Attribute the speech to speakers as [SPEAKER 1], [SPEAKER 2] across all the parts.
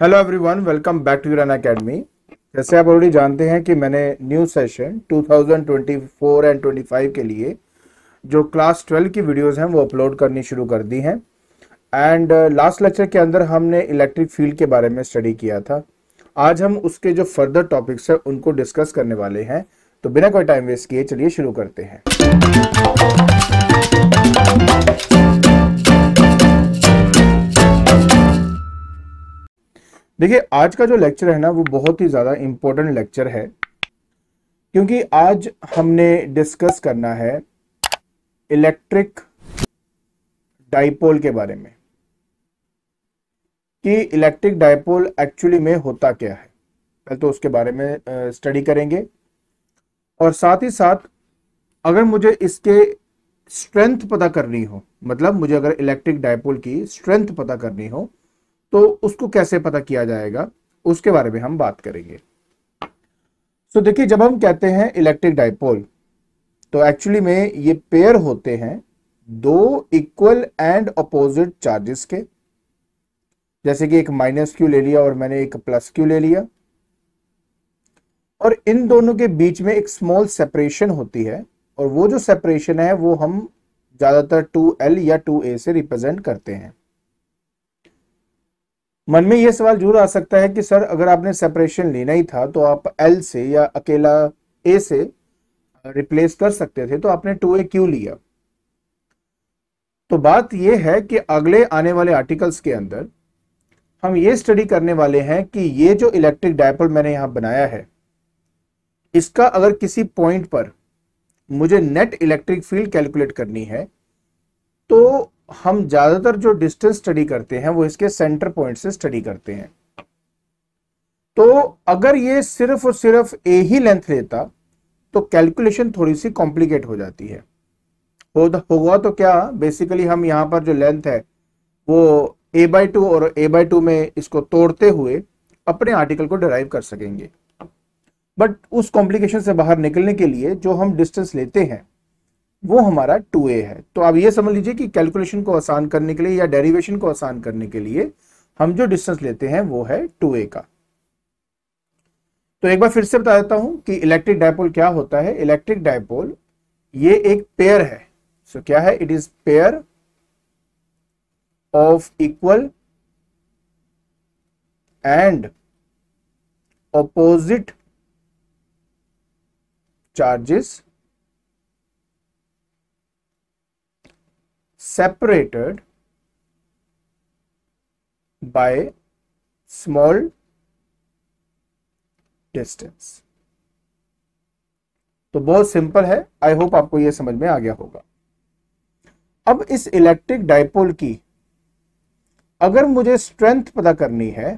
[SPEAKER 1] Hello everyone, welcome back to your academy. जैसे आप already जानते हैं कि मैंने न्यू सेशन 2024 एंड 25 के लिए जो क्लास 12 की वीडियोस हैं वो अपलोड करनी शुरू कर दी हैं। एंड लास्ट लेक्चर के अंदर हमने इलेक्ट्रिक फील्ड के बारे में स्टडी किया था। आज हम उसके जो फर्दर टॉपिक्स हैं उनको डिस्कस करने वाले हैं। तो बिना कोई टाइम वेस्ट किए चलिए शुरू करते हैं। देखिए, आज का जो लेक्चर है ना वो बहुत ही ज़्यादा इम्पोर्टेंट लेक्चर है, क्योंकि आज हमने डिस्कस करना है इलेक्ट्रिक डाइपोल के बारे में कि इलेक्ट्रिक डाइपोल एक्चुअली में होता क्या है। पहले तो उसके बारे में स्टडी करेंगे और साथ ही साथ अगर मुझे इसके स्ट्रेंथ पता करनी हो, मतलब मुझे अगर इलेक्ट्रिक डाइपोल की स्ट्रेंथ पता करनी हो तो उसको कैसे पता किया जाएगा उसके बारे में हम बात करेंगे। तो देखिए, जब हम कहते हैं इलेक्ट्रिक डाइपोल तो एक्चुअली में ये पेयर होते हैं दो इक्वल एंड अपोजिट चार्जेस के। जैसे कि एक माइनस क्यू ले लिया और मैंने एक प्लस क्यू ले लिया, और इन दोनों के बीच में एक स्मॉल सेपरेशन होती है, और वो जो सेपरेशन है वो हम ज्यादातर 2L या 2A से रिप्रेजेंट करते हैं। मन में यह सवाल जरूर आ सकता है कि सर, अगर आपने सेपरेशन लेना ही था तो आप L से या अकेला A से रिप्लेस कर सकते थे, तो आपने 2A क्यों लिया। तो बात यह है कि अगले आने वाले आर्टिकल्स के अंदर हम ये स्टडी करने वाले हैं कि ये जो इलेक्ट्रिक डाइपोल मैंने यहां बनाया है, इसका अगर किसी पॉइंट पर मुझे नेट इलेक्ट्रिक फील्ड कैलकुलेट करनी है तो हम ज्यादातर जो डिस्टेंस स्टडी करते हैं वो इसके सेंटर पॉइंट से स्टडी करते हैं। तो अगर ये सिर्फ और सिर्फ ए ही लेंथ लेता तो कैलकुलेशन थोड़ी सी कॉम्प्लिकेट हो जाती है। होगा तो क्या, बेसिकली हम यहां पर जो लेंथ है वो a/2 और a/2 में इसको तोड़ते हुए अपने आर्टिकल को डिराइव कर सकेंगे। बट उस कॉम्प्लिकेशन से बाहर निकलने के लिए जो हम डिस्टेंस लेते हैं वो हमारा 2A है। तो आप ये समझ लीजिए कि कैलकुलेशन को आसान करने के लिए या डेरिवेशन को आसान करने के लिए हम जो डिस्टेंस लेते हैं वो है 2A का। तो एक बार फिर से बता देता हूं कि इलेक्ट्रिक डाइपोल क्या होता है। इलेक्ट्रिक डाइपोल ये एक पेयर है। सो क्या है? It is pair of equal and opposite charges separated by small distance। तो बहुत सिंपल है। आई होप आपको यह समझ में आ गया होगा। अब इस इलेक्ट्रिक डाइपोल की अगर मुझे स्ट्रेंथ पता करनी है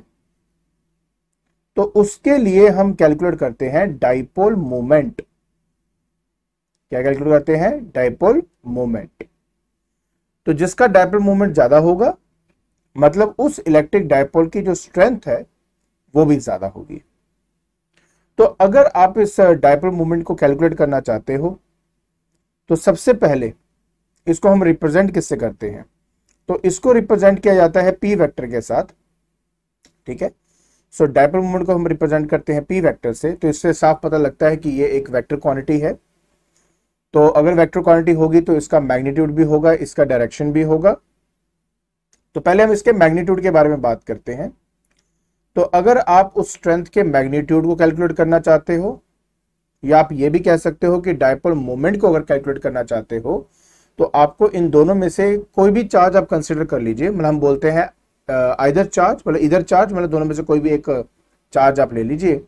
[SPEAKER 1] तो उसके लिए हम कैलकुलेट करते हैं डाइपोल मोमेंट। क्या कैलकुलेट करते हैं? Dipole moment. तो जिसका डाइपोल मोमेंट ज्यादा होगा मतलब उस इलेक्ट्रिक डाइपोल की जो स्ट्रेंथ है वो भी ज्यादा होगी। तो अगर आप इस डाइपोल मोमेंट को कैलकुलेट करना चाहते हो तो सबसे पहले इसको हम रिप्रेजेंट किससे करते हैं? तो इसको रिप्रेजेंट किया जाता है P वेक्टर के साथ। ठीक है। सो डाइपोल मोमेंट को हम रिप्रेजेंट करते हैं P वेक्टर से। तो इससे साफ पता लगता है कि ये एक वेक्टर क्वांटिटी है। तो अगर वेक्टर क्वांटिटी होगी तो इसका मैग्नीट्यूड भी होगा, इसका डायरेक्शन भी होगा। तो पहले हम इसके मैग्नीट्यूड के बारे में बात करते हैं। तो अगर आप उस स्ट्रेंथ के मैग्नीट्यूड को कैलकुलेट करना चाहते हो, या आप ये भी कह सकते हो कि डाइपोल मोमेंट को अगर कैलकुलेट करना चाहते हो, तो आपको इन दोनों में से कोई भी चार्ज आप कंसिडर कर लीजिए। मतलब हम बोलते हैं इधर चार्ज, मतलब दोनों में से कोई भी एक चार्ज आप ले लीजिए,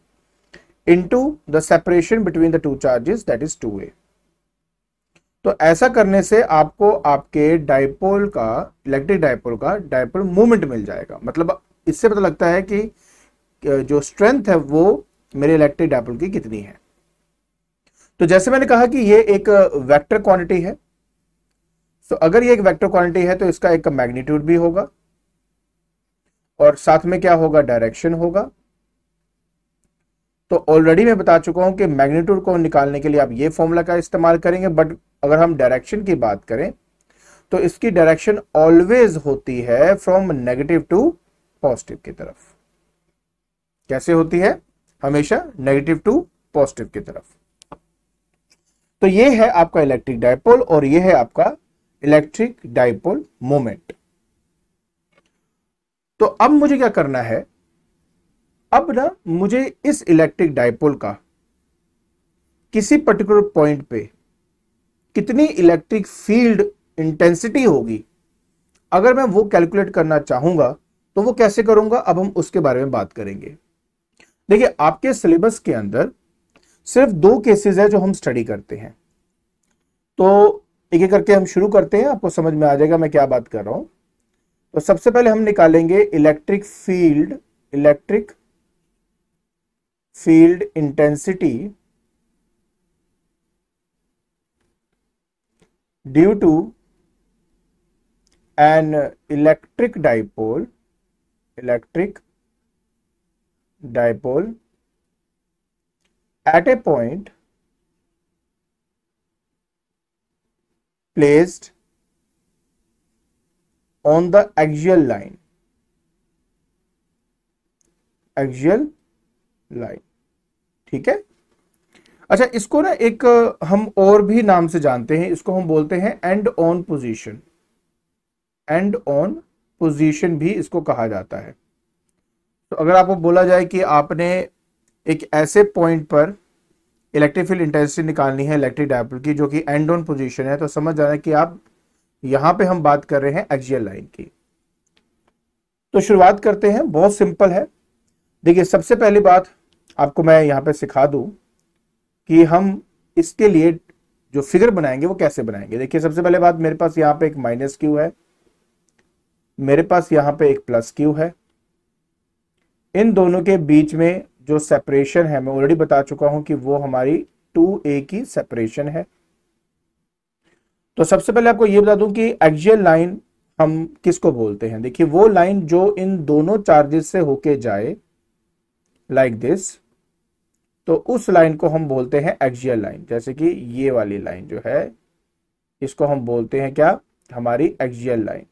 [SPEAKER 1] into the separation between the two charges, that is 2A। तो ऐसा करने से आपको आपके डाइपोल का, इलेक्ट्रिक डाइपोल का डाइपोल मोमेंट मिल जाएगा। मतलब इससे पता लगता है कि जो स्ट्रेंथ है वो मेरे इलेक्ट्रिक डाइपोल की कितनी है। तो जैसे मैंने कहा कि ये एक वेक्टर क्वांटिटी है। तो अगर ये एक वेक्टर क्वांटिटी है तो इसका एक मैग्नीट्यूड भी होगा और साथ में क्या होगा? डायरेक्शन होगा। तो ऑलरेडी मैं बता चुका हूं कि मैग्नीट्यूड को निकालने के लिए आप ये फॉर्मूला का इस्तेमाल करेंगे। बट अगर हम डायरेक्शन की बात करें तो इसकी डायरेक्शन ऑलवेज होती है फ्रॉम नेगेटिव टू पॉजिटिव की तरफ। कैसे होती है? हमेशा नेगेटिव टू पॉजिटिव की तरफ। तो ये है आपका इलेक्ट्रिक डायपोल और ये है आपका इलेक्ट्रिक डायपोल मोमेंट। तो अब मुझे क्या करना है? अब ना मुझे इस इलेक्ट्रिक डायपोल का किसी पर्टिकुलर पॉइंट पे कितनी इलेक्ट्रिक फील्ड इंटेंसिटी होगी, अगर मैं वो कैलकुलेट करना चाहूंगा तो वो कैसे करूंगा, अब हम उसके बारे में बात करेंगे। देखिए, आपके सिलेबस के अंदर सिर्फ 2 केसेस है जो हम स्टडी करते हैं। तो एक एक करके हम शुरू करते हैं, आपको समझ में आ जाएगा मैं क्या बात कर रहा हूं। तो सबसे पहले हम निकालेंगे electric field intensity due to an electric dipole at a point placed on the axial line। ठीक है। अच्छा, इसको ना एक हम और भी नाम से जानते हैं, इसको हम बोलते हैं एंड ऑन पोजीशन भी इसको कहा जाता है। तो अगर आपको बोला जाए कि आपने एक ऐसे पॉइंट पर इलेक्ट्रिक फील्ड इंटेंसिटी निकालनी है इलेक्ट्रिक डायपोल की जो कि एंड ऑन पोजीशन है, तो समझ जाना कि आप यहां पे हम बात कर रहे हैं एक्सियल लाइन की। तो शुरुआत करते हैं, बहुत सिंपल है। देखिए, सबसे पहली बात आपको मैं यहां पे सिखा दूं कि हम इसके लिए जो फिगर बनाएंगे वो कैसे बनाएंगे। देखिए, सबसे पहले बात, मेरे पास यहां पे एक माइनस क्यू है, मेरे पास यहां पे एक प्लस क्यू है। इन दोनों के बीच में जो सेपरेशन है मैं ऑलरेडी बता चुका हूं कि वो हमारी 2a की सेपरेशन है। तो सबसे पहले आपको ये बता दूं कि एक्सियल लाइन हम किसको बोलते हैं। देखिए, वो लाइन जो इन दोनों चार्जेस से होके जाए लाइक दिस, तो उस लाइन को हम बोलते हैं एक्सियल लाइन। जैसे कि ये वाली लाइन जो है, इसको हम बोलते हैं क्या? हमारी एक्सियल लाइन।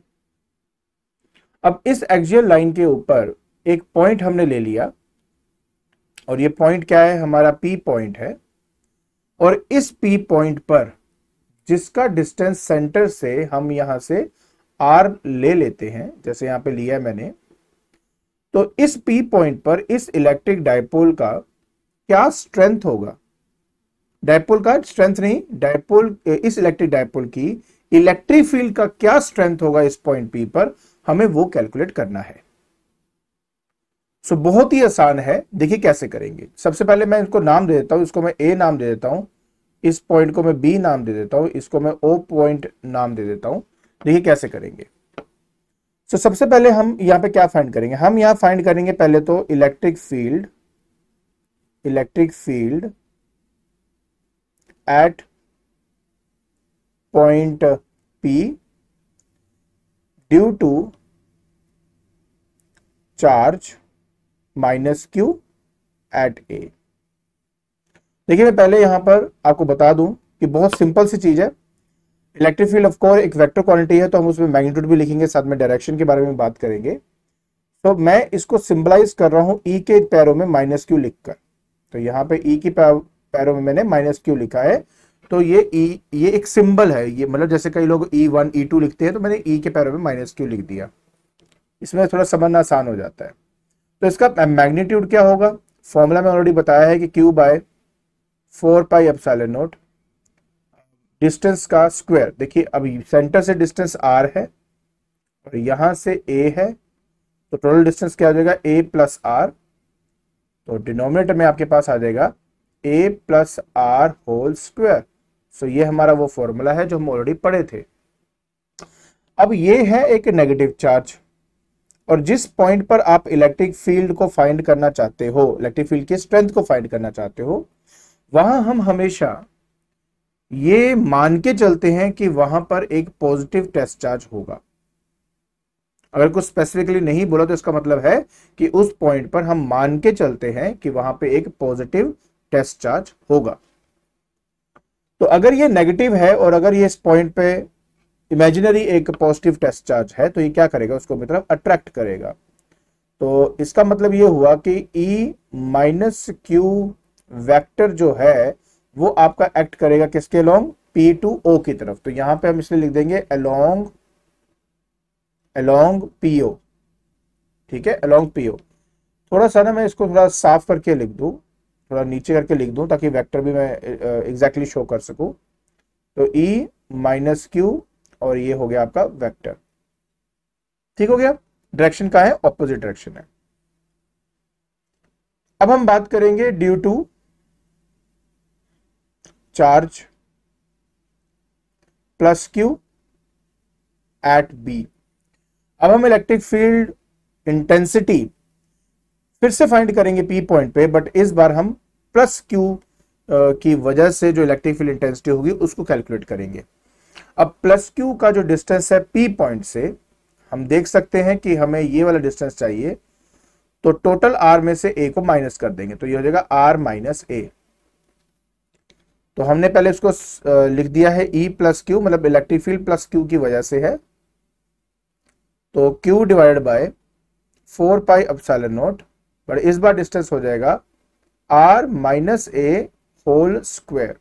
[SPEAKER 1] अब इस एक्सियल लाइन के ऊपर एक पॉइंट हमने ले लिया और ये पॉइंट क्या है? हमारा पी पॉइंट है। और इस पी पॉइंट पर जिसका डिस्टेंस सेंटर से हम यहां से आर ले लेते हैं, जैसे यहां पे लिया है मैंने, तो इस पी पॉइंट पर इस इलेक्ट्रिक डायपोल का क्या स्ट्रेंथ होगा? डायपोल का स्ट्रेंथ नहीं, इस इलेक्ट्रिक डायपोल की इलेक्ट्रिक फील्ड का क्या स्ट्रेंथ होगा इस पॉइंट पी पर, हमें वो कैलकुलेट करना है। सो बहुत ही आसान है। देखिए कैसे करेंगे। सबसे पहले मैं इसको नाम दे देता हूं, इसको मैं ए नाम दे देता हूं, इस पॉइंट को मैं बी नाम दे देता हूं, इसको मैं ओ पॉइंट नाम दे देता हूं। देखिए कैसे करेंगे। सो सबसे पहले हम यहां पे क्या फाइंड करेंगे? हम यहां फाइंड करेंगे पहले तो electric field at point P due to charge minus q at A. देखिए, मैं पहले यहां पर आपको बता दूं कि बहुत सिंपल सी चीज है। इलेक्ट्रिक फील्ड ऑफ कोर्स एक वेक्टर क्वांटिटी है, तो हम उसमें मैग्नीट्यूड भी लिखेंगे, साथ में डायरेक्शन के बारे में बात करेंगे। तो मैं इसको सिंबलाइज कर रहा हूं ई के पैरों में माइनस क्यू लिखकर। तो यहाँ पे ई की पैरों में मैंने माइनस क्यू लिखा है। तो ये एक सिंबल है, ये मतलब जैसे कई लोग E1 E2 लिखते हैं, तो मैंने ई के पैरों में माइनस क्यू लिख दिया। इसमें थोड़ा समझना आसान हो जाता है। तो इसका मैग्नीट्यूड क्या होगा? फॉर्मूला में ऑलरेडी बताया है कि Q बाय 4πε0 डिस्टेंस का स्क्वायर। देखिए, अभी सेंटर से डिस्टेंस r है और यहां से a है, तो टोटल डिस्टेंस क्या हो जाएगा? a plus r। तो डिनोमिनेटर में आपके पास आ जाएगा a plus r whole square. So ये हमारा वो फॉर्मूला है जो हम ऑलरेडी पढ़े थे। अब ये है एक नेगेटिव चार्ज, और जिस पॉइंट पर आप इलेक्ट्रिक फील्ड को फाइंड करना चाहते हो, इलेक्ट्रिक फील्ड की स्ट्रेंथ को फाइंड करना चाहते हो, वहां हम हमेशा ये मान के चलते हैं कि वहां पर एक पॉजिटिव टेस्ट चार्ज होगा। अगर कुछ स्पेसिफिकली नहीं बोला तो इसका मतलब है कि उस पॉइंट पर हम मान के चलते हैं कि वहां पे एक पॉजिटिव टेस्ट चार्ज होगा। तो अगर ये नेगेटिव है और अगर ये इस पॉइंट पे इमेजिनरी एक पॉजिटिव टेस्ट चार्ज है, तो ये क्या करेगा? उसको अपनी तरफ अट्रैक्ट करेगा। तो इसका मतलब ये हुआ कि E माइनस क्यू वेक्टर जो है वो आपका एक्ट करेगा किसके अलोंग, P टू O की तरफ। तो यहां पे हम इसलिए लिख देंगे अलोंग PO, ठीक है, अलोंग PO। थोड़ा सा ना मैं इसको थोड़ा साफ करके लिख दूं, थोड़ा नीचे करके लिख दूं ताकि वेक्टर भी मैं एग्जैक्टली शो कर सकूं। तो E माइनस क्यू और ये हो गया आपका वेक्टर, ठीक हो गया। डायरेक्शन का है, ऑपोजिट डायरेक्शन है। अब हम बात करेंगे due to charge plus Q at B. अब हम इलेक्ट्रिक फील्ड इंटेंसिटी फिर से फाइंड करेंगे पी पॉइंट पे, बट इस बार हम प्लस क्यू की वजह से जो इलेक्ट्रिक फील्ड इंटेंसिटी होगी उसको कैलकुलेट करेंगे। अब प्लस क्यू का जो डिस्टेंस है पी पॉइंट से, हम देख सकते हैं कि हमें ये वाला डिस्टेंस चाहिए, तो टोटल आर में से ए को माइनस कर देंगे, तो ये हो जाएगा आर माइनस ए। तो हमने पहले इसको लिख दिया है ई प्लस क्यू, मतलब इलेक्ट्रिक फील्ड प्लस क्यू की वजह से है, तो Q divided by 4 pi epsilon naught, but इस बार डिस्टेंस हो जाएगा R minus A whole square,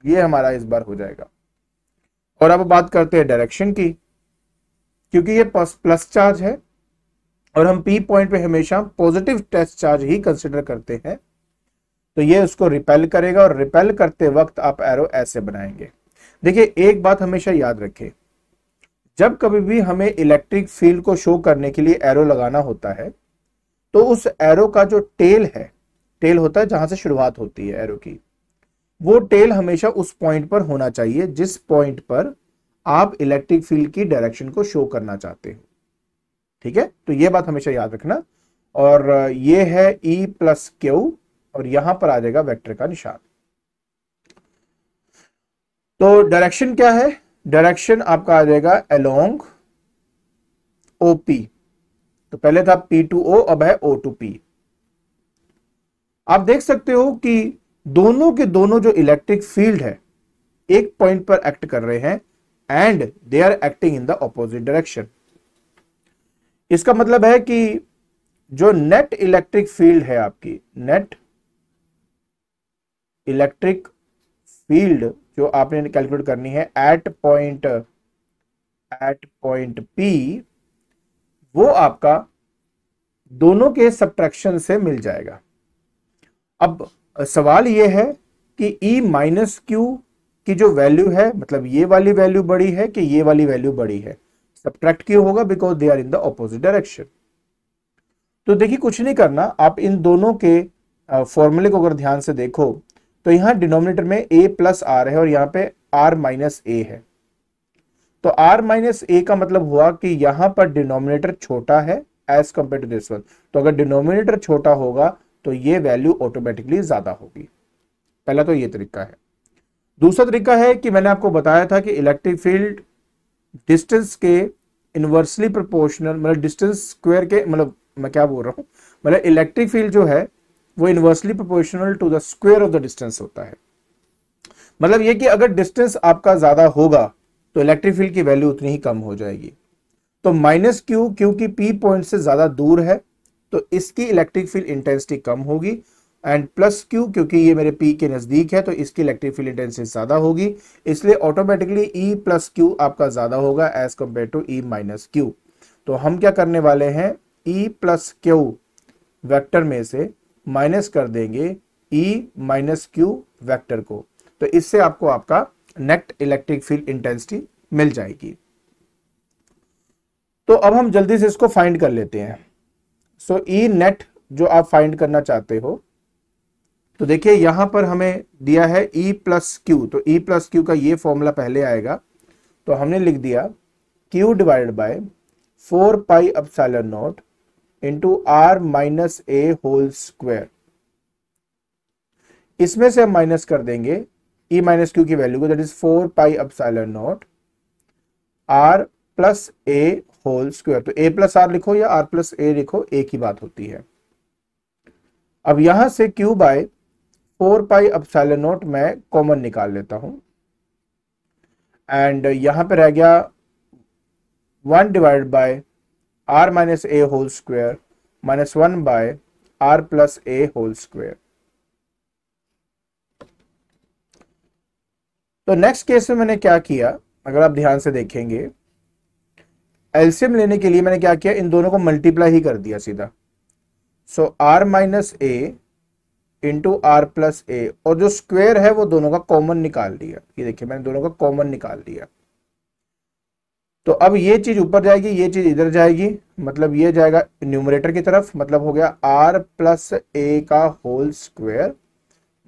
[SPEAKER 1] ये हमारा इस बार हो जाएगा। और अब बात करते हैं डायरेक्शन की, क्योंकि ये प्लस चार्ज है और हम पी पॉइंट पे हमेशा पॉजिटिव टेस्ट चार्ज ही कंसिडर करते हैं, तो ये उसको रिपेल करेगा, और रिपेल करते वक्त आप एरो ऐसे बनाएंगे। देखिए एक बात हमेशा याद रखें, जब कभी भी हमें इलेक्ट्रिक फील्ड को शो करने के लिए एरो लगाना होता है, तो उस एरो का जो टेल है, टेल होता है जहां से शुरुआत होती है एरो की, वो टेल हमेशा उस पॉइंट पर होना चाहिए जिस पॉइंट पर आप इलेक्ट्रिक फील्ड की डायरेक्शन को शो करना चाहते हो, ठीक है। तो ये बात हमेशा याद रखना। और ये है E प्लस क्यू, और यहां पर आ जाएगा वेक्टर का निशान। तो डायरेक्शन क्या है, डायरेक्शन आपका आ जाएगा अलोंग OP। तो पहले था P टू O, अब है O टू P। आप देख सकते हो कि दोनों के दोनों जो इलेक्ट्रिक फील्ड है एक पॉइंट पर एक्ट कर रहे हैं, and they are acting in the opposite direction. इसका मतलब है कि जो नेट इलेक्ट्रिक फील्ड है आपकी, नेट इलेक्ट्रिक फील्ड जो आपने कैलकुलेट करनी है एट पॉइंट P, वो आपका दोनों के सब्ट्रैक्शन से मिल जाएगा। अब सवाल यह है कि E माइनस क्यू की जो वैल्यू है, मतलब ये वाली वैल्यू बड़ी है कि ये वाली वैल्यू बड़ी है, सब्ट्रैक्ट क्यों होगा, because they are in the opposite direction. तो देखिए कुछ नहीं करना, आप इन दोनों के फॉर्मूले को अगर ध्यान से देखो, तो यहां डिनोमिनेटर में a प्लस आर है और यहां पे r माइनस ए है। तो r माइनस ए का मतलब हुआ कि यहां पर डिनोमिनेटर छोटा है as compare to this one. तो अगर डिनोमिनेटर छोटा होगा तो ये वैल्यू ऑटोमेटिकली ज्यादा होगी। पहला तो ये तरीका है। दूसरा तरीका है कि मैंने आपको बताया था कि इलेक्ट्रिक फील्ड डिस्टेंस के इनवर्सली प्रोपोर्शनल, मतलब डिस्टेंस स्क्वायर के, मतलब मैं क्या बोल रहा हूं, मतलब इलेक्ट्रिक फील्ड जो है वो inversely proportional to the square of the distance होता है। मतलब ये कि अगर डिस्टेंस आपका ज्यादा होगा तो इलेक्ट्रिक फील्ड की वैल्यू उतनी ही कम हो जाएगी। तो माइनस क्यू क्योंकि पी पॉइंट से ज्यादा दूर है तो इसकी इलेक्ट्रिक फील्ड इंटेंसिटी कम होगी, एंड प्लस क्यू क्योंकि ये मेरे पी के नजदीक है तो इसकी इलेक्ट्रिक फील्ड इंटेंसिटी ज्यादा होगी, इसलिए ऑटोमेटिकली ई प्लस क्यू आपका ज्यादा होगा as compare to E minus Q. तो हम क्या करने वाले हैं, ई प्लस क्यू वेक्टर में से माइनस कर देंगे ई माइनस क्यू वेक्टर को, तो इससे आपको आपका नेट इलेक्ट्रिक फील्ड इंटेंसिटी मिल जाएगी। तो अब हम जल्दी से इसको फाइंड कर लेते हैं। सो ई नेट जो आप फाइंड करना चाहते हो, तो देखिए यहां पर हमें दिया है E प्लस क्यू, तो E प्लस क्यू का ये फॉर्मूला पहले आएगा, तो हमने लिख दिया Q divided by 4 pi epsilon not into R minus A whole square. इसमें से हम माइनस कर देंगे E माइनस क्यू की वैल्यू को, that is 4 pi epsilon not R plus A whole square. तो A प्लस आर लिखो या R प्लस ए लिखो, एक ही बात होती है। अब यहां से Q by 4 pi epsilon naught मैं कॉमन निकाल लेता हूं, एंड यहां पे रह गया 1 divide by R minus A whole square. -1 by R plus A whole square. तो नेक्स्ट केस में मैंने क्या किया, अगर आप ध्यान से देखेंगे, एलसीएम लेने के लिए मैंने क्या किया, इन दोनों को मल्टीप्लाई ही कर दिया सीधा। So r minus a into r plus a, और जो स्क्वायर है वो दोनों का कॉमन निकाल लिया। ये देखिए मैंने दोनों का कॉमन निकाल लिया। तो अब ये चीज ऊपर जाएगी, ये चीज इधर जाएगी, मतलब ये जाएगा न्यूमरेटर की तरफ, मतलब हो गया आर प्लस ए का whole square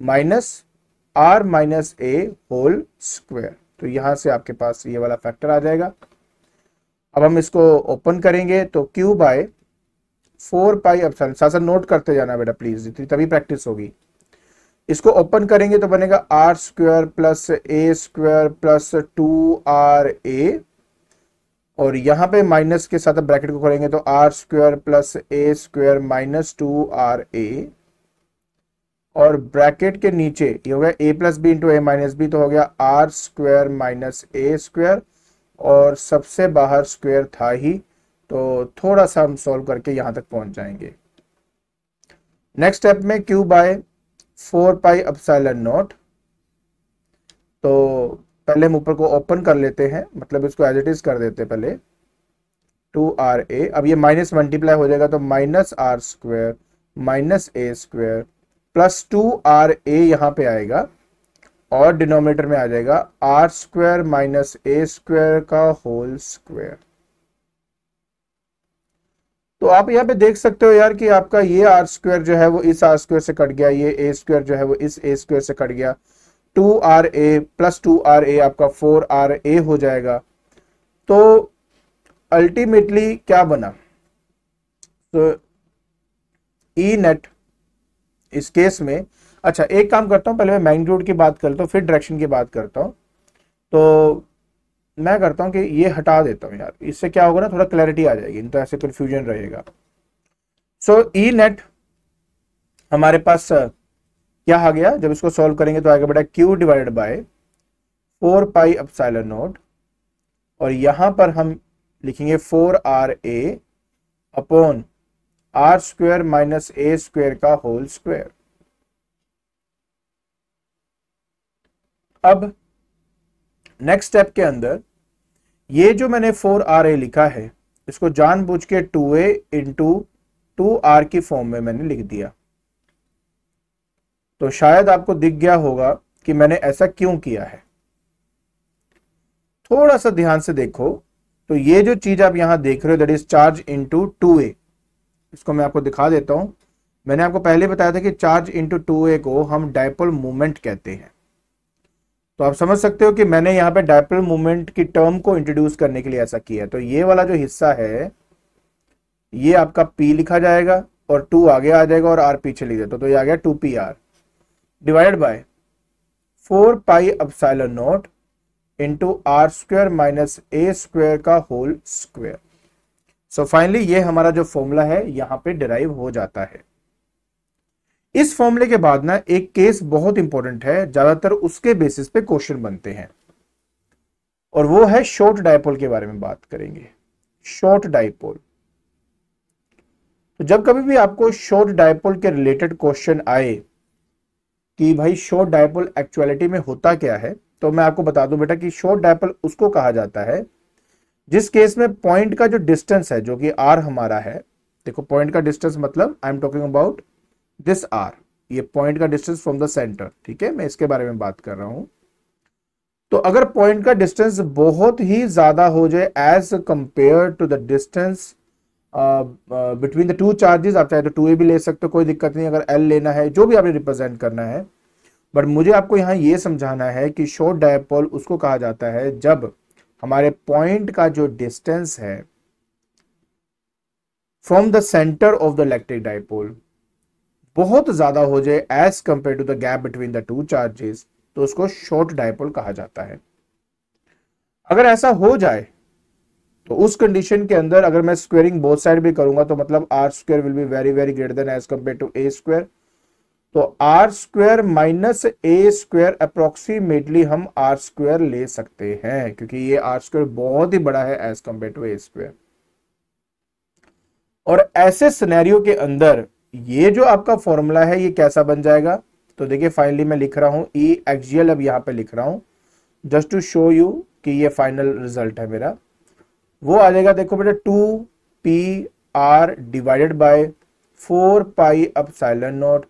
[SPEAKER 1] minus R minus A whole square. तो यहां से आपके पास ये वाला फैक्टर आ जाएगा। अब हम इसको ओपन करेंगे तो क्यू बाय 4 पाई एप्सिलॉन, साथ साथ नोट करते जाना बेटा प्लीज, तभी प्रैक्टिस होगी। इसको ओपन करेंगे तो बनेगा R square plus A square plus 2ra, और यहां पे माइनस के साथ ब्रैकेट को खोलेंगे तो are square plus A square minus 2ra, और ब्रैकेट के नीचे ये हो गया a plus B into A minus B, तो हो गया आर स्क्वायर माइनस ए स्क्वायर, और सबसे बाहर स्क्वायर था ही, तो थोड़ा सा हम सॉल्व करके यहां तक पहुंच जाएंगे। नेक्स्ट स्टेप में q by 4 pi epsilon naught, तो पहले हम ऊपर को ओपन कर लेते हैं, मतलब इसको एज इट इज कर देते हैं पहले 2ra। अब ये माइनस मल्टीप्लाई हो जाएगा तो माइनस आर स्क्वायर माइनस ए स्क्वायर प्लस 2ra यहां पे आएगा, और डिनोमिनेटर में आ जाएगा आर स्क्वायर माइनस ए स्क्वायर का होल स्क्वायर। तो आप यहाँ पे देख सकते हो यार कि आपका ये आर स्क्वायर जो है वो इस आर स्क्वायर से कट गया, ये ए स्क्वायर जो है वो इस ए स्क्वायर से कट गया, 2ra प्लस 2ra आपका 4ra हो जाएगा। तो अल्टीमेटली क्या बना, तो ई नेट इस केस में, अच्छा एक काम करता हूं, पहले मैं मैग्नीट्यूड की बात करता हूं फिर डायरेक्शन की बात करता हूं। तो मैं करता हूं कि ये हटा देता हूं यार, इससे क्या होगा ना, थोड़ा क्लैरिटी आ जाएगी, तो ऐसे कंफ्यूजन रहेगा। सो ई नेट हमारे पास क्या आ गया, जब इसको सॉल्व करेंगे तो आएगा बेटा q divided by 4 pi epsilon naught, और यहां पर हम लिखेंगे 4ra upon R square minus ए स्क्वायर का होल स्क्वायर। अब नेक्स्ट स्टेप के अंदर ये जो मैंने 4ra लिखा है, इसको जानबूझ के 2a इंटू 2r की फॉर्म में मैंने लिख दिया। तो शायद आपको दिख गया होगा कि मैंने ऐसा क्यों किया है। थोड़ा सा ध्यान से देखो, तो ये जो चीज आप यहां देख रहे हो that is charge into 2a, इसको मैं आपको दिखा देता हूं। मैंने आपको पहले बताया था कि चार्ज इंटू 2a को हम डायपोल मूवमेंट कहते हैं। तो आप समझ सकते हो कि मैंने यहाँ पे डायपोल मूवमेंट की टर्म को इंट्रोड्यूस करने के लिए ऐसा किया। तो ये वाला जो हिस्सा है ये आपका p लिखा जाएगा, और 2 आगे आ जाएगा और r पीछे लिख देता, तो ये आ गया 2pr divided by 4 pi epsilon not into R square minus A square का होल स्क्वायर। सो फाइनली ये हमारा जो फॉर्मूला है यहां पे डिराइव हो जाता है। इस फॉर्मूले के बाद ना एक केस बहुत इंपॉर्टेंट है, ज्यादातर उसके बेसिस पे क्वेश्चन बनते हैं, और वो है शॉर्ट डायपोल के बारे में बात करेंगे। शॉर्ट डायपोल, तो जब कभी भी आपको शॉर्ट डायपोल के रिलेटेड क्वेश्चन आए कि भाई शॉर्ट डायपोल एक्चुअलिटी में होता क्या है, तो मैं आपको बता दूं बेटा कि शॉर्ट डायपोल उसको कहा जाता है जिस केस में पॉइंट का जो डिस्टेंस है, जो कि r हमारा है, देखो पॉइंट का डिस्टेंस मतलब I am talking about this r, ये पॉइंट का डिस्टेंस फ्रॉम द सेंटर, ठीक है, मैं इसके बारे में बात कर रहा हूं। तो अगर पॉइंट का डिस्टेंस बहुत ही ज्यादा हो जाए as compare to the distance between the two charges, आप चाहे तो 2a भी ले सकते हो, कोई दिक्कत नहीं, अगर l लेना है, जो भी आपने रिप्रेजेंट करना है। बट मुझे आपको यहां ये समझाना है कि शॉर्ट डायपोल उसको कहा जाता है जब हमारे पॉइंट का जो डिस्टेंस है from the centre of the electric dipole बहुत ज्यादा हो जाए as compare to the gap between the two charges, तो उसको शॉर्ट डायपोल कहा जाता है। अगर ऐसा हो जाए तो उस कंडीशन के अंदर अगर मैं स्क्वेयरिंग बोथ साइड भी करूंगा तो मतलब r square will be very very greater than as compare to A square. तो are square minus A square approximately हम आर स्क्वायर ले सकते हैं, क्योंकि ये आर स्क्वायर बहुत ही बड़ा है as compare to A square. और ऐसे सिनेरियो के अंदर ये जो आपका फॉर्मूला है ये कैसा बन जाएगा, तो देखिए फाइनली मैं लिख रहा हूं ई एक्सियल, अब यहां पे लिख रहा हूं जस्ट टू शो यू कि ये फाइनल रिजल्ट है मेरा। वो आ जाएगा, देखो बेटा, 2πr divided by 4π epsilon nought,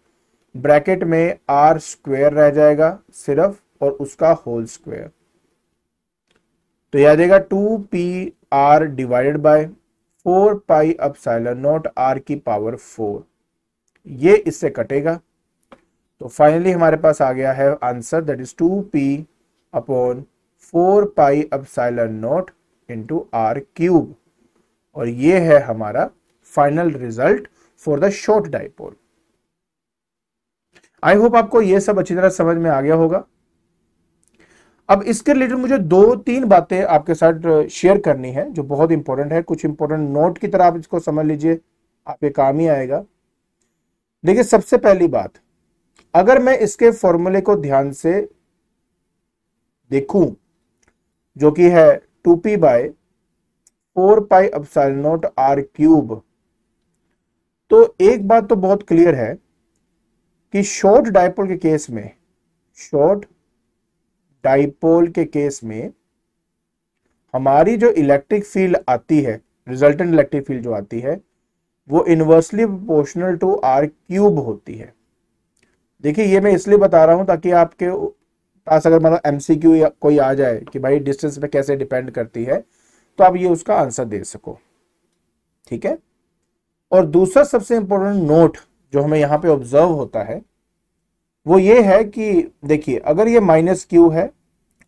[SPEAKER 1] bracket में r स्क्वायर रह जाएगा सिर्फ और उसका होल स्क्वायर। तो यह आ जाएगा 2πr divided by 4π epsilon not r की पावर 4। ये इससे कटेगा, तो फाइनली हमारे पास आ गया है answer, that is 2p upon 4π epsilon not into r cube. और ये है हमारा final result for the short dipole. I hope आपको ये सब अच्छी तरह समझ में आ गया होगा। अब इसके रिलेटेड मुझे 2-3 बातें आपके साथ शेयर करनी है जो बहुत इंपॉर्टेंट है, कुछ इंपॉर्टेंट नोट की तरह आप इसको समझ लीजिए, आपके काम ही आएगा। देखिए सबसे पहली बात, अगर मैं इसके फॉर्मूले को ध्यान से देखूं जो कि है 2p बाय 4π एप्सिलॉन नॉट r क्यूब, तो एक बात तो बहुत क्लियर है कि शॉर्ट डाइपोल के केस में, शॉर्ट डाइपोल के केस में हमारी जो इलेक्ट्रिक फील्ड आती है, रिजल्टेंट इलेक्ट्रिक फील्ड जो आती है, वो inversely proportional to r cube होती है। देखिए ये मैं इसलिए बता रहा हूं ताकि आपके पास अगर मतलब एमसीक्यू या कोई आ जाए कि भाई डिस्टेंस पे कैसे डिपेंड करती है, तो आप ये उसका आंसर दे सको, ठीक है। और दूसरा सबसे इंपॉर्टेंट नोट जो हमें यहां पे ऑब्जर्व होता है वो ये है कि देखिए अगर ये माइनस क्यू है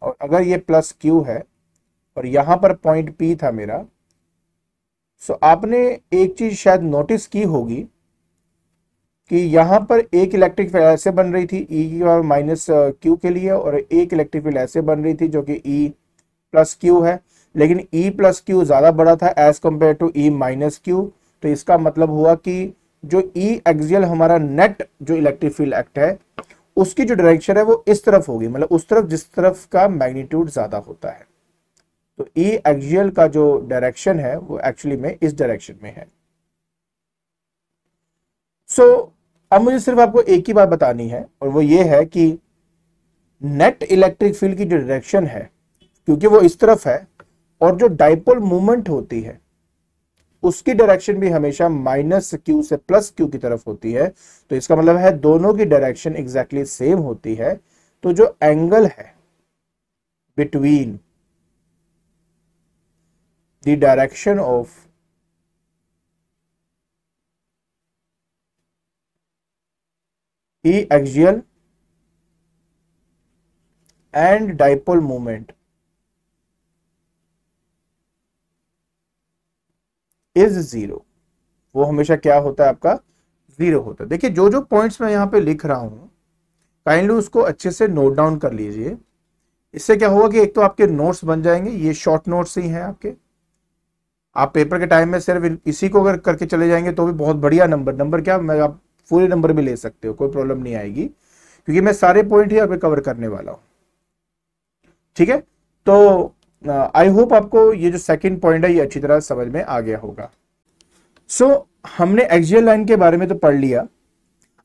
[SPEAKER 1] और अगर ये प्लस क्यू है और यहां पर पॉइंट पी था मेरा, सो आपने एक चीज शायद नोटिस की होगी कि यहां पर एक इलेक्ट्रिक फील्ड ऐसे बन रही थी ई की पावर माइनस क्यू के लिए, और एक इलेक्ट्रिक फील्ड ऐसे बन रही थी जो कि ई प्लस क्यू है, लेकिन ई प्लस क्यू ज्यादा बड़ा था as compare to E minus Q. तो इसका मतलब हुआ कि जो ई एक्सियल हमारा नेट जो इलेक्ट्रिक फील्ड एक्ट है उसकी जो डायरेक्शन है वो इस तरफ होगी, मतलब उस तरफ जिस तरफ का मैग्नीट्यूड ज्यादा होता है। तो ई एक्सियल का जो डायरेक्शन है वो एक्चुअली में इस डायरेक्शन में है। सो अब मुझे सिर्फ आपको एक ही बात बतानी है और वो ये है कि नेट इलेक्ट्रिक फील्ड की जो डायरेक्शन है, क्योंकि वो इस तरफ है और जो डाइपोल मूवमेंट होती है उसकी डायरेक्शन भी हमेशा माइनस क्यू से प्लस क्यू की तरफ होती है, तो इसका मतलब है दोनों की डायरेक्शन एग्जैक्टली सेम होती है। तो जो एंगल है between the direction of E axial and dipole movement is zero, वो हमेशा क्या होता है आपका, जीरो होता है। देखिए जो जो पॉइंट्स मैं यहां पे लिख रहा हूं काइंडली उसको अच्छे से नोट डाउन कर लीजिए। इससे क्या होगा कि एक तो आपके नोट्स बन जाएंगे, ये शॉर्ट नोट्स ही हैं आपके, आप पेपर के टाइम में सिर्फ इसी को अगर करके चले जाएंगे तो भी बहुत बढ़िया नंबर क्या, मैं आप पूरे नंबर भी ले सकते हो, कोई प्रॉब्लम नहीं आएगी, क्योंकि मैं सारे पॉइंट ही यहाँ पे कवर करने वाला हूं, ठीक है। तो आई होप आपको ये जो सेकंड पॉइंट है ये अच्छी तरह समझ में आ गया होगा। सो हमने एक्सियल लाइन के बारे में तो पढ़ लिया,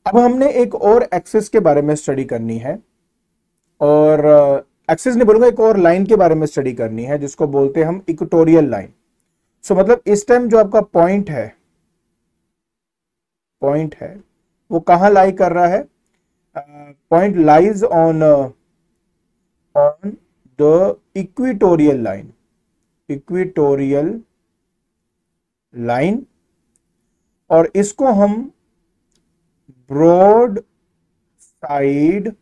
[SPEAKER 1] अब हमने एक और एक्सिस के बारे में स्टडी करनी है, और एक्सिस नहीं बोलूंगा, एक और लाइन के बारे में स्टडी करनी है जिसको बोलते हैं हम इक्वेटोरियल लाइन। सो मतलब इस टाइम जो आपका पॉइंट है वो कहां लाई कर रहा है, point lies on the equatorial line, और इसको हम ब्रॉड साइड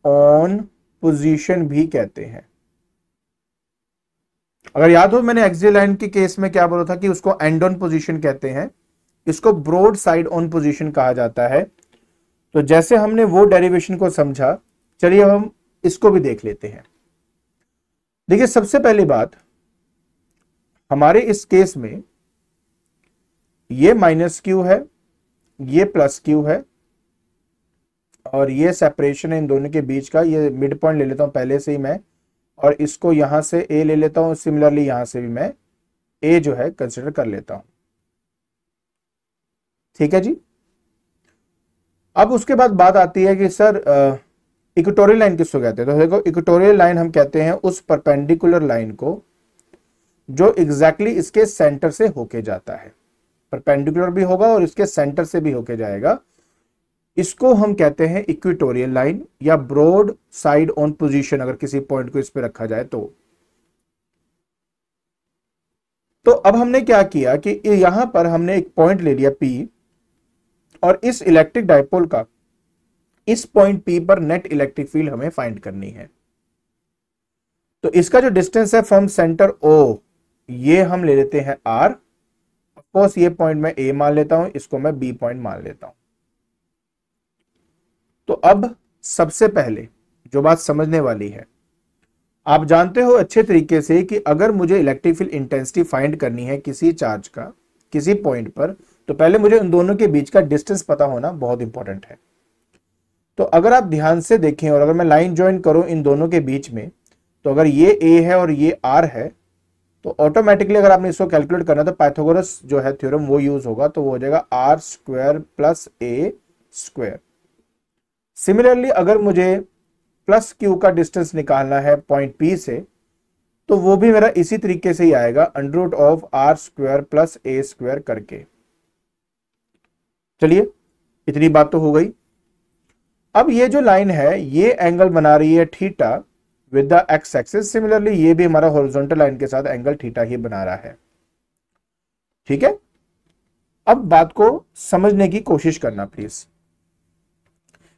[SPEAKER 1] ऑन पोजीशन भी कहते हैं। अगर याद हो मैंने एक्सियल लाइन के केस में क्या बोला था कि उसको एंड ऑन पोजीशन कहते हैं, इसको ब्रॉड साइड ऑन पोजीशन कहा जाता है। तो जैसे हमने वो डेरिवेशन को समझा, चलिए अब हम इसको भी देख लेते हैं। देखिए सबसे पहली बात, हमारे इस केस में ये माइनस क्यू है, ये प्लस क्यू है, और ये सेपरेशन है इन दोनों के बीच का, ये मिड पॉइंट ले लेता हूं पहले से ही मैं, और इसको यहां से ए ले लेता हूं, सिमिलरली यहां से भी मैं ए जो है कंसिडर कर लेता हूं। ठीक है जी। अब उसके बाद बात आती है कि सर इक्वेटोरियल लाइन किसको कहते हैं? तो देखो, इक्वेटोरियल लाइन हम कहते हैं उस परपेंडिकुलर लाइन को जो एग्जैक्टली इसके सेंटर से होके जाता है। परपेंडिकुलर भी होगा और इसके सेंटर से भी होके जाएगा। इसको हम कहते हैं इक्वेटोरियल लाइन या ब्रॉड साइड ऑन पोजीशन, अगर किसी पॉइंट को इस पे रखा जाए तो अब हमने क्या किया कि यहां पर हमने एक पॉइंट ले लिया P, और इस इलेक्ट्रिक डाइपोल का इस पॉइंट P पर नेट इलेक्ट्रिक फील्ड हमें फाइंड करनी है। तो इसका जो डिस्टेंस है फ्रॉम सेंटर O, ये हम ले लेते हैं R। ऑफकोर्स ये पॉइंट मैं A मान लेता हूं, इसको मैं B पॉइंट मान लेता हूं। तो अब सबसे पहले जो बात समझने वाली है, आप जानते हो अच्छे तरीके से कि अगर मुझे इलेक्ट्रिक फील्ड इंटेंसिटी फाइंड करनी है किसी चार्ज का किसी पॉइंट पर, तो पहले मुझे उन दोनों के बीच का डिस्टेंस पता होना बहुत इंपॉर्टेंट है। तो अगर आप ध्यान से देखें और अगर मैं लाइन ज्वाइन करूं इन दोनों के बीच में, तो अगर ये A है और ये R है, तो ऑटोमेटिकली अगर आपने इसको कैलकुलेट करना तो पाइथागोरस जो है थ्योरम वो यूज होगा, तो वो हो जाएगा R square plus A square. Similarly अगर मुझे प्लस Q का डिस्टेंस निकालना है पॉइंट P से, तो वो भी मेरा इसी तरीके से ही आएगा, under root of R square plus A square करके। चलिए, इतनी बात तो हो गई। अब ये जो लाइन है ये एंगल बना रही है theta with the x axis. Similarly ये भी हमारा हॉरिजॉन्टल लाइन के साथ एंगल थीटा ही बना रहा है। ठीक है, अब बात को समझने की कोशिश करना प्लीज।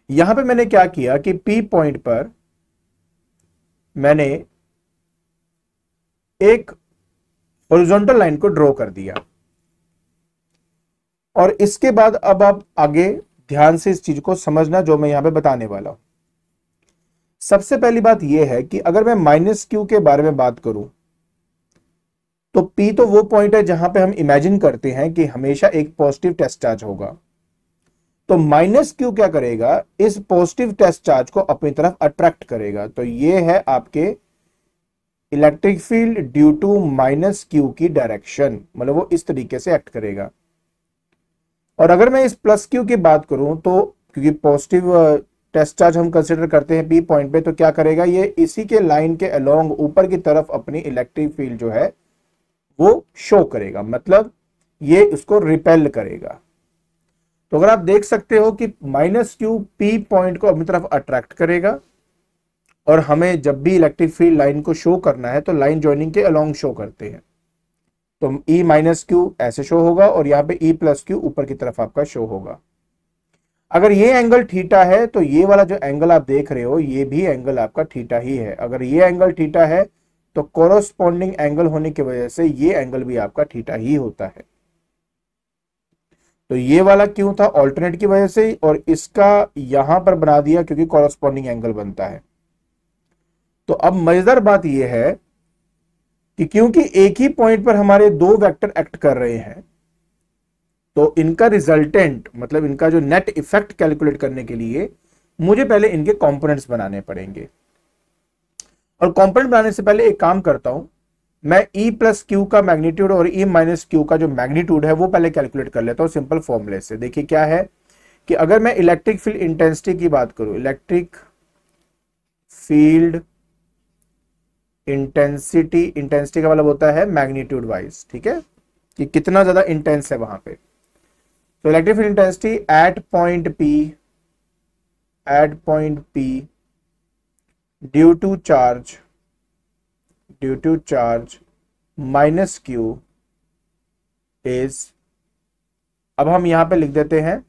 [SPEAKER 1] यहां पे मैंने क्या किया कि P पॉइंट पर मैंने एक हॉरिजॉन्टल लाइन को ड्रॉ कर दिया, और इसके बाद अब आप आगे ध्यान से इस चीज को समझना जो मैं यहां पे बताने वाला हूं। सबसे पहली बात यह है कि अगर मैं माइनस Q के बारे में बात करूं, तो P तो वो पॉइंट है जहां पे हम इमेजिन करते हैं कि हमेशा एक पॉजिटिव टेस्ट चार्ज होगा। तो माइनस Q क्या करेगा, इस पॉजिटिव टेस्ट चार्ज को अपनी तरफ अट्रैक्ट करेगा। तो ये है आपके electric field due to minus Q की डायरेक्शन, मतलब वो इस तरीके से एक्ट करेगा। और अगर मैं इस प्लस Q की बात करूं, तो क्योंकि पॉजिटिव टेस्ट चार्ज हम कंसीडर करते हैं P पॉइंट पे, तो क्या करेगा, ये इसी के लाइन के अलोंग ऊपर की तरफ अपनी इलेक्ट्रिक फील्ड जो है वो शो करेगा, मतलब ये इसको रिपेल करेगा। तो अगर आप देख सकते हो कि माइनस Q P पॉइंट को अपनी तरफ अट्रैक्ट करेगा, और हमें जब भी इलेक्ट्रिक फील्ड लाइन को शो करना है तो लाइन ज्वाइनिंग के अलोंग शो करते हैं। तो E माइनस Q ऐसे शो होगा, और यहां पे E प्लस Q ऊपर की तरफ आपका शो होगा। अगर ये एंगल थीटा है, तो ये वाला जो एंगल आप देख रहे हो ये भी एंगल आपका थीटा ही है। अगर ये एंगल थीटा है, तो कोरोस्पॉन्डिंग एंगल होने की वजह से ये एंगल भी आपका थीटा ही होता है। तो ये वाला क्यों था, ऑल्टरनेट की वजह से, और इसका यहां पर बना दिया क्योंकि कोरोस्पॉन्डिंग एंगल बनता है। तो अब मजेदार बात यह है कि क्योंकि एक ही पॉइंट पर हमारे दो वेक्टर एक्ट कर रहे हैं, तो इनका रिजल्टेंट मतलब इनका जो नेट इफेक्ट कैलकुलेट करने के लिए मुझे पहले इनके कंपोनेंट्स बनाने पड़ेंगे। और कंपोनेंट बनाने से पहले एक काम करता हूं, मैं E प्लस Q का मैग्नीट्यूड और E माइनस Q का जो मैग्नीट्यूड है वो पहले कैलकुलेट कर लेता हूं सिंपल फॉर्मूले से। देखिए क्या है कि अगर मैं इलेक्ट्रिक फील्ड इंटेंसिटी की बात करूं, इलेक्ट्रिक फील्ड इंटेंसिटी का मतलब होता है मैग्नीट्यूड वाइज, ठीक है, कि कितना ज्यादा इंटेंस है वहां पे। तो electric field intensity at point P due to charge minus Q is, अब हम यहां पे लिख देते हैं,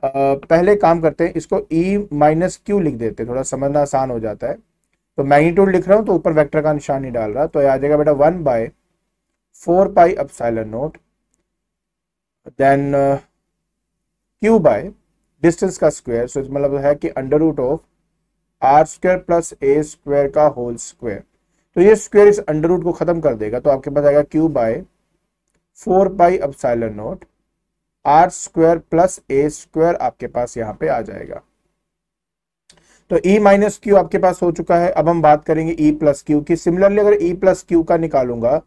[SPEAKER 1] पहले काम करते हैं इसको E माइनस Q लिख देते हैं, थोड़ा समझना आसान हो जाता है। तो मैग्नीट्यूड लिख रहा हूं तो ऊपर वेक्टर का निशान नहीं डाल रहा, तो आ जाएगा बेटा 1/4 pi epsilon naught, then Q by distance का स्क्वायर, सो मतलब है कि under root of R square plus A square का होल स्क्वायर। तो ये स्क्वायर इस अंडर रूट को खत्म कर देगा, तो आपके पास आएगा Q by 4 pi epsilon not R square plus A square आपके पास यहां पे आ जाएगा। तो E माइनस Q आपके पास हो चुका है। अब हम बात करेंगे E प्लस Q की। सिमिलरली अगर E प्लस Q का निकालूंगा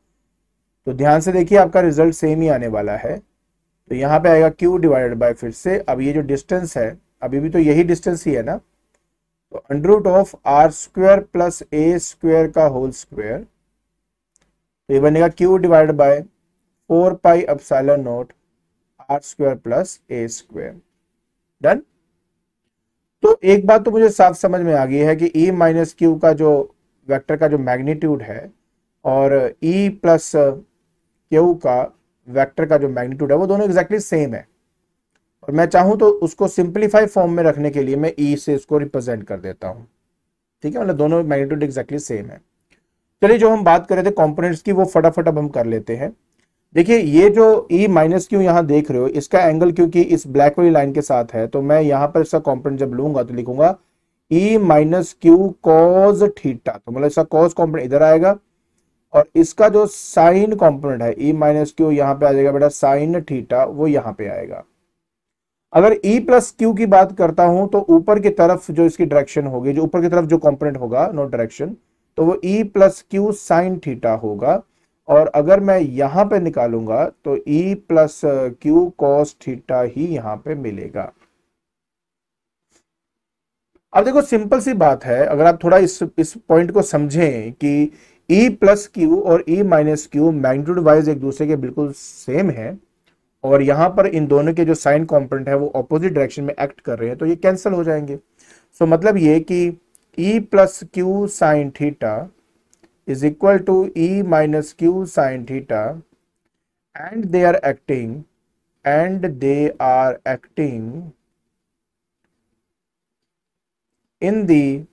[SPEAKER 1] तो ध्यान से देखिए आपका रिजल्ट सेम ही आने वाला है। तो यहाँ पे आएगा q डिवाइडेड बाय, फिर से अब ये जो डिस्टेंस है अभी भी तो यही डिस्टेंस ही है ना, तो under root of R square plus A square का होल स्क्वायर, तो ये बनेगा q divided by 4 pi epsilon naught R square plus A square. Done. तो एक बात तो मुझे साफ समझ में आ गई है कि e माइनस क्यू का जो वेक्टर का जो मैग्नीट्यूड है और e प्लस क्यू का वेक्टर का जो मैग्नीट्यूड है वो दोनों एग्जैक्टली सेम है, और मैं चाहूं तो उसको सिंप्लीफाई फॉर्म में रखने के लिए मैं e से इसको रिप्रेजेंट कर देता हूं। ठीक है, मतलब दोनों मैग्नीट्यूड एग्जैक्टली सेम है। चलिए, जो हम बात कर रहे थे कंपोनेंट्स की वो फटाफट अब हम कर लेते हैं। देखिए, ये जो e माइनस क्यू यहाँ देख रहे हो, इसका एंगल क्योंकि इस ब्लैक वाली लाइन के साथ है, तो मैं यहाँ पर इसका कंपोनेंट जब लूंगा तो लिखूंगा e minus Q cos theta, तो मतलब इसका कॉज कंपोनेंट इधर आएगा, और इसका जो साइन कंपोनेंट है e माइनस क्यू यहाँ पे आ जाएगा बेटा साइन थीटा, वो यहाँ पे आएगा। अगर e प्लस क्यू की बात करता हूं तो ऊपर की तरफ जो इसकी डायरेक्शन होगी, जो ऊपर की तरफ जो कंपोनेंट होगा नोट डायरेक्शन, तो वो e plus q sine theta होगा, और अगर मैं यहां पे निकालूंगा तो e plus q cos theta ही यहां पे मिलेगा। अब देखो, सिंपल सी बात है, अगर आप थोड़ा इस पॉइंट को समझें कि e प्लस क्यू और e minus Q magnitude wise एक दूसरे के बिल्कुल सेम है, और यहां पर इन दोनों के जो साइन कंपोनेंट है वो ऑपोजिट डायरेक्शन में एक्ट कर रहे हैं, तो ये कैंसिल हो जाएंगे। सो मतलब ये कि e plus q sine theta is equal to e minus q sin theta, and they are acting in the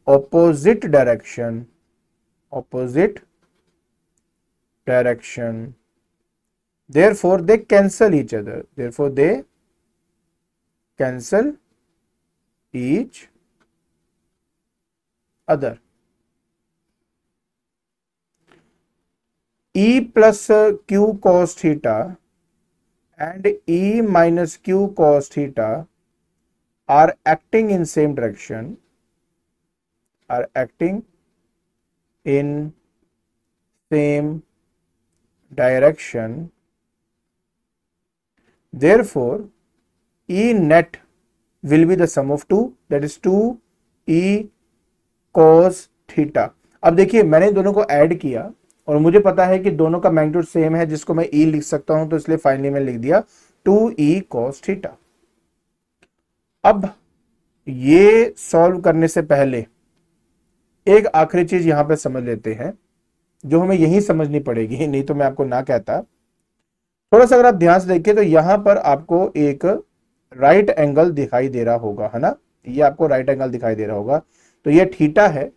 [SPEAKER 1] opposite direction, therefore they cancel each other, e plus q cos theta and e minus q cos theta are acting in same direction, therefore e net will be the sum of two, that is 2 e cos theta। अब देखिए, मैंने दोनों को add किया और मुझे पता है कि दोनों का मैग्नीट्यूड सेम है, जिसको मैं e लिख सकता हूं, तो इसलिए फाइनली मैं लिख दिया 2e cos थीटा। अब ये सॉल्व करने से पहले एक आखिरी चीज यहां पे समझ लेते हैं, जो हमें यही समझनी पड़ेगी, नहीं तो मैं आपको ना कहता। थोड़ा सा अगर आप ध्यान से देखिए तो यहां पर आपको एक राइट एंगल दिखाई दे रहा होगा, है ना, ये आपको राइट एंगल दिखाई दे रहा होगा, तो ये थीटा है।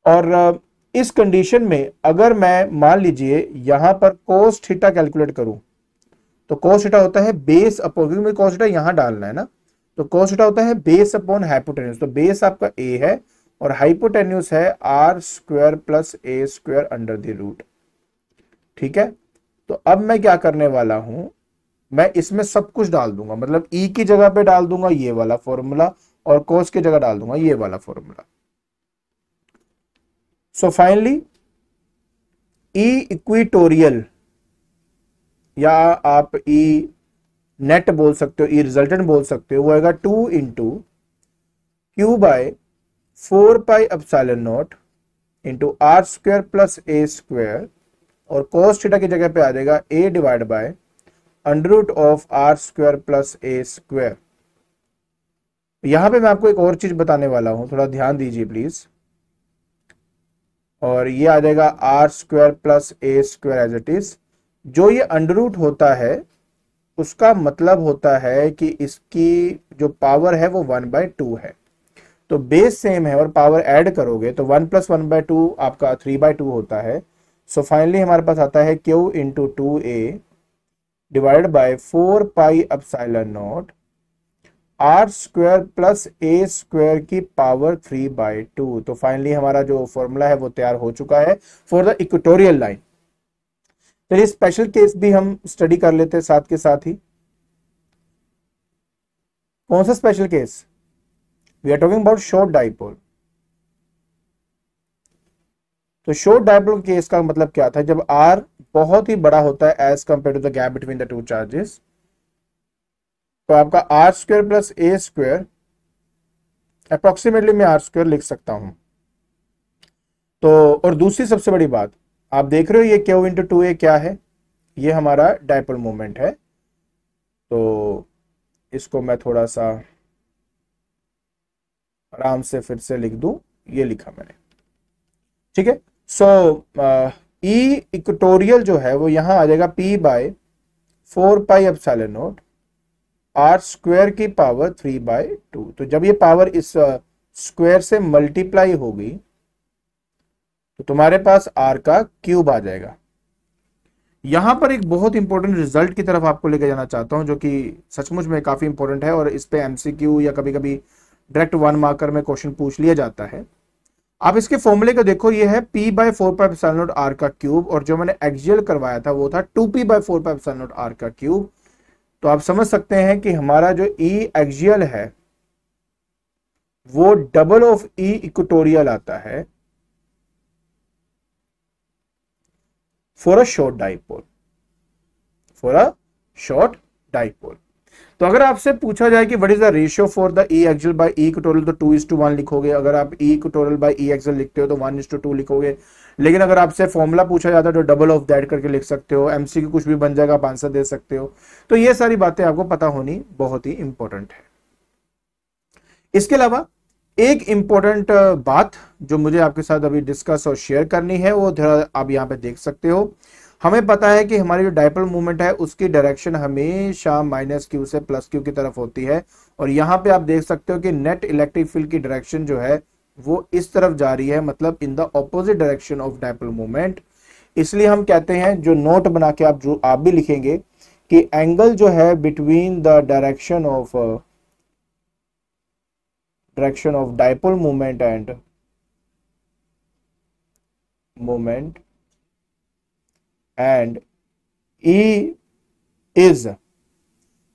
[SPEAKER 1] और इस कंडीशन में अगर मैं मान लीजिए यहां पर कोस थीटा कैलकुलेट करूं, तो कोस थीटा होता है बेस अपॉन, क्योंकि मुझे कोस थीटा यहां डालना है ना, तो कोस थीटा होता है बेस अपॉन हाइपोटेन्यूज, तो बेस आपका a है और हाइपोटेन्यूज है R square plus A square under the root. ठीक है, तो अब मैं क्या करने वाला हूं, मैं इसमें सब कुछ डाल दूंगा, मतलब e की जगह पे डाल दूंगा ये वाला फॉर्मूला और कोस की जगह डाल दूंगा ये वाला formula. So finally e equatorial, या आप e नेट बोल सकते हो, e रिजल्टेंट बोल सकते हो, वो आएगा 2 into Q by 4 pi epsilon not into R square plus A square, और कोस थीटा की जगह पे आ जाएगा a divide by under root of R square plus A square. यहां पे मैं आपको एक और चीज बताने वाला हूं, थोड़ा ध्यान दीजिए प्लीज, और ये आ जाएगा R square plus A square as it is. जो ये अंडर रूट होता है उसका मतलब होता है कि इसकी जो पावर है वो 1/2 है, तो बेस सेम है और पावर ऐड करोगे तो 1 + 1/2 आपका 3/2 होता है। सो फाइनली हमारे पास आता है q into 2a divided by 4 pi epsilon naught R square plus A square की पावर 3/2। तो फाइनली हमारा जो फॉर्मूला है वो तैयार हो चुका है फॉर द इक्वेटोरियल लाइन। चलिए स्पेशल केस भी हम स्टडी कर लेते हैं साथ के साथ ही। कौन सा special case? We are talking about short dipole. तो शॉर्ट डाइपोल केस का मतलब क्या था, जब आर बहुत ही बड़ा होता है as compare to the gap between the two charges. तो आपका R square plus A square, approximately मैं आर स्क्वायर लिख सकता हूं। तो और दूसरी सबसे बड़ी बात, आप देख रहे हो ये क्यू इंटू टू ए क्या है, ये हमारा डायपोल मोमेंट है। तो इसको मैं थोड़ा सा आराम से फिर से लिख दूं, ये लिखा मैंने, ठीक है। सो ई इक्वेटोरियल जो है वो यहां आ जाएगा पी बाय 4πε0 आर स्क्वायर की पावर 3/2। तो जब ये पावर इस स्क्वायर से मल्टीप्लाई होगी तो तुम्हारे पास आर का क्यूब आ जाएगा। यहां पर एक बहुत इंपॉर्टेंट रिजल्ट की तरफ आपको लेकर जाना चाहता हूं, जो कि सचमुच में काफी इंपॉर्टेंट है और इस पे एमसीक्यू या कभी कभी डायरेक्ट 1 मार्कर में क्वेश्चन पूछ लिया जाता है। आप इसके फॉर्मूले को देखो, ये है p बाय 4πε0 आर का क्यूब, और जो मैंने एक्सियल करवाया था वो था 2p बाय 4πε0 आर का क्यूब। तो आप समझ सकते हैं कि हमारा जो ई एक्सियल है वो डबल ऑफ ई इक्वेटोरियल आता है for a short dipole, for a short dipole. तो अगर आपसे पूछा जाए कि what is the ratio for the E axial by E equatorial, तो 2:1 लिखोगे। अगर आप E equatorial by E axial लिखते हो तो 1:2 लिखोगे। लेकिन अगर आपसे फॉर्मूला पूछा जाता है तो डबल ऑफ दैट करके लिख सकते हो। एमसीक्यू कुछ भी बन जाएगा, आप आंसर दे सकते हो। तो ये सारी बातें आपको पता होनी बहुत ही इंपॉर्टेंट है। इसके अलावा एक इंपॉर्टेंट बात जो मुझे आपके साथ अभी डिस्कस और शेयर करनी है, वो जरा आप यहाँ पे देख सकते हो। हमें पता है कि हमारी जो डायपोल मूवमेंट है उसकी डायरेक्शन हमेशा -q से +q की तरफ होती है, और यहाँ पे आप देख सकते हो कि नेट इलेक्ट्रिक फील्ड की डायरेक्शन जो है वो इस तरफ जा रही है, मतलब इन the opposite direction of dipole movement. इसलिए हम कहते हैं, जो नोट बना के आप भी लिखेंगे कि एंगल जो है between the direction of dipole movement and E is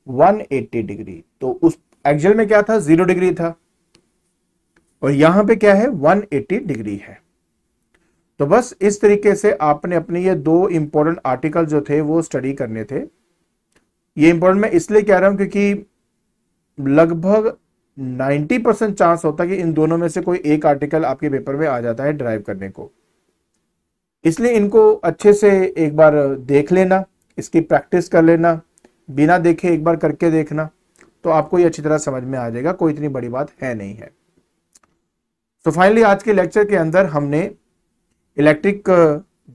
[SPEAKER 1] 180 degree. तो उस एक्सियल में क्या था, 0 डिग्री था, और यहां पे क्या है, 180 डिग्री है। तो बस इस तरीके से आपने अपने ये दो इंपॉर्टेंट आर्टिकल जो थे वो स्टडी करने थे। ये इंपॉर्टेंट मैं इसलिए कह रहा हूं क्योंकि लगभग 90% चांस होता है कि इन दोनों में से कोई एक आर्टिकल आपके पेपर में आ जाता है ड्राइव करने को। इसलिए इनको अच्छे से एक बार देख लेना, इसकी प्रैक्टिस कर लेना, बिना देखे एक बार करके देखना, तो आपको ये अच्छी तरह समझ में आ जाएगा। कोई इतनी बड़ी बात है नहीं है। तो फाइनली आज के लेक्चर के अंदर हमने इलेक्ट्रिक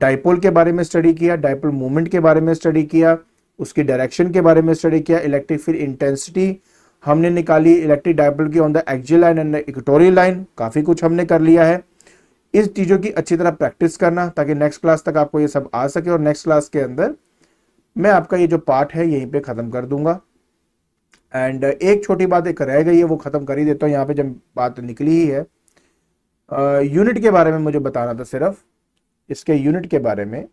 [SPEAKER 1] डाइपोल के बारे में स्टडी किया, डाइपोल मूवमेंट के बारे में स्टडी किया, उसकी डायरेक्शन के बारे में स्टडी किया, इलेक्ट्रिक फील्ड इंटेंसिटी हमने निकाली इलेक्ट्रिक डाइपोल की on the axial line and equatorial line. काफी कुछ हमने कर लिया है। इस चीजों की अच्छी तरह प्रैक्टिस करना ताकि नेक्स्ट क्लास तक आपको ये सब आ सके, और नेक्स्ट क्लास के अंदर मैं आपका ये जो पार्ट है यहीं पे खत्म कर दूंगा। एंड एक छोटी बात एक रह गई है, वो खत्म कर ही देता हूँ। यहाँ पे जब बात निकली ही है, यूनिट के बारे में मुझे बताना था, सिर्फ इसके यूनिट के बारे में,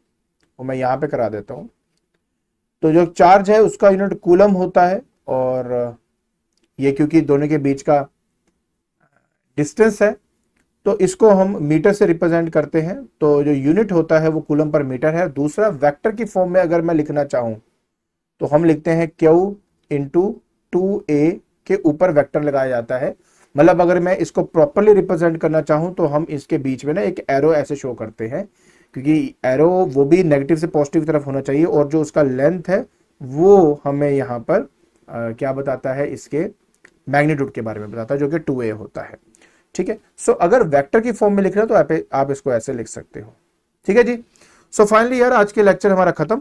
[SPEAKER 1] वो मैं यहाँ पे करा देता हूँ। तो जो चार्ज है उसका यूनिट कूलम होता है, और ये क्योंकि दोनों के बीच का डिस्टेंस है तो इसको हम मीटर से रिप्रेजेंट करते हैं। तो जो यूनिट होता है वो कूलम पर मीटर है। दूसरा, वेक्टर की फॉर्म में अगर मैं लिखना चाहूं तो हम लिखते हैं Q इंटू 2a के ऊपर वेक्टर लगाया जाता है। मतलब अगर मैं इसको प्रॉपरली रिप्रेजेंट करना चाहूं तो हम इसके बीच में ना एक एरो ऐसे शो करते हैं, क्योंकि एरो वो भी नेगेटिव से पॉजिटिव की तरफ होना चाहिए, और जो उसका लेंथ है वो हमें यहाँ पर क्या बताता है, इसके मैग्नीट्यूड के बारे में बताता है, जो कि 2a होता है। ठीक है। सो अगर वेक्टर की फॉर्म में लिखना तो आप इसको ऐसे लिख सकते हो। ठीक है जी। सो फाइनली यार आज के लेक्चर हमारा खत्म।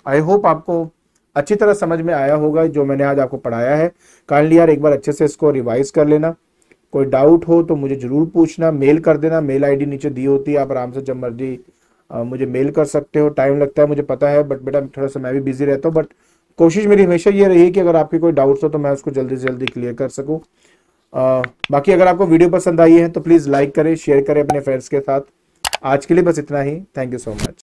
[SPEAKER 1] आई होप आपको अच्छी तरह समझ में आया होगा जो मैंने आज आपको पढ़ाया है। काइंडली यार एक बार अच्छे से इसको रिवाइज कर लेना। कोई डाउट हो तो मुझे जरूर पूछना, मेल कर देना। मेल आईडी नीचे दी होती है, आप आराम से जब मर्जी मुझे मेल कर सकते हो। टाइम लगता है मुझे पता है, बट बेटा थोड़ा सा मैं भी बिजी रहता हूँ, बट कोशिश मेरी हमेशा ये रही है कि अगर आपके कोई डाउट्स हो तो मैं उसको जल्दी से जल्दी क्लियर कर सकूँ। बाकी अगर आपको वीडियो पसंद आई है तो प्लीज़ लाइक करें, शेयर करें अपने फ्रेंड्स के साथ। आज के लिए बस इतना ही। Thank you so much.